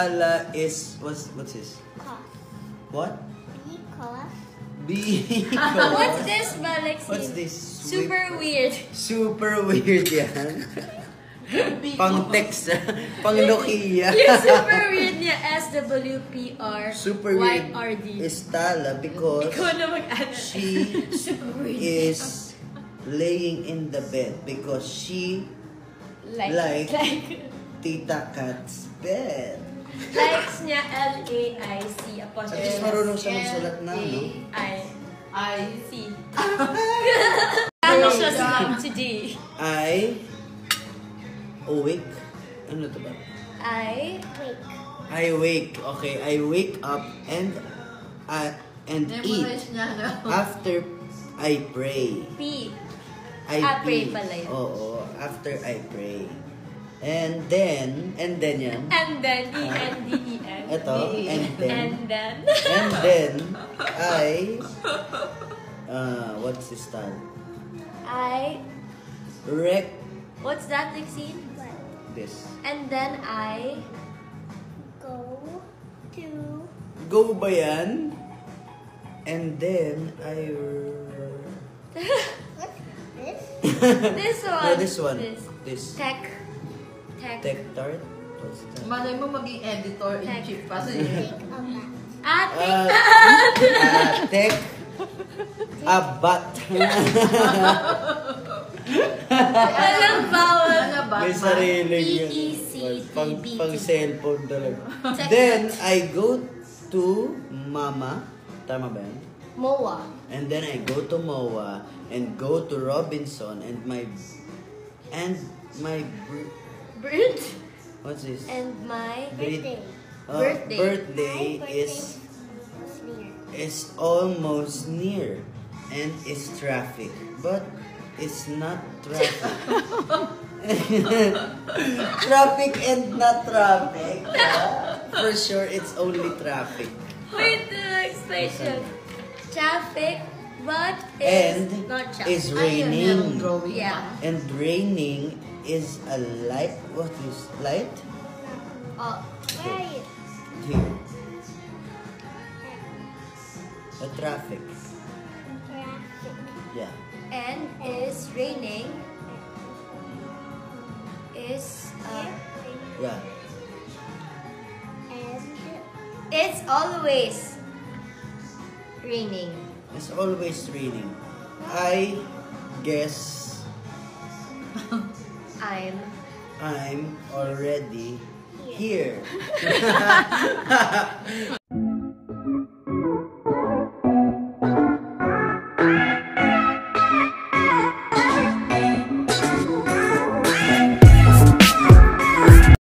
Stella is what's this? Cough. What? Because. Because. What's this, Malexin? What's this? Super weird. Super weird yan. Pang text, pang Nokia. Yung super weird niya, SWPR Super weird YRD. is Tala because Ikaw na mag-ano. she Super weird. is laying in the bed because she like Tita Kat's bed. Likes niya LAIC At least marunong siya magsulat na, no? I-C. Ano siya sila today? I awake. Ano to ba? Wake. I wake. Okay, I wake up and eat after I pray. P. I pray pee. pala yun. Oo, after I pray. And then yan. And then, E-N-D-E-N. Ito, and then I, what's this style? What's that, Lexine? This. And then I Go to. Go ba yan? And then I... What's this? this one. No, this one. This. Tech. Tech tart? What's that? Malay mo maging editor-in-chief pa sa Take a bath. Tech. Abat. Walang bawal. Ano ba? May sariling yan. P-E-C-T-B-T. Pang cellphone talaga. Then, I go to Mama. Tama ba yan? MOA. And then I go to MOA and go to Robinson and my Bird. what's this? And my Birthday. Birthday My is was near. almost near and is traffic, but it's not traffic. Traffic and not traffic. For sure, it's only traffic. Wait, the explanation. Traffic, but And it's not traffic. is raining. Yeah. And raining is a light. What is light? Where are you? Here. A traffic. Traffic. Yeah. And is raining is Yeah. And it's always raining. It's always raining. I guess I'm I'm already here.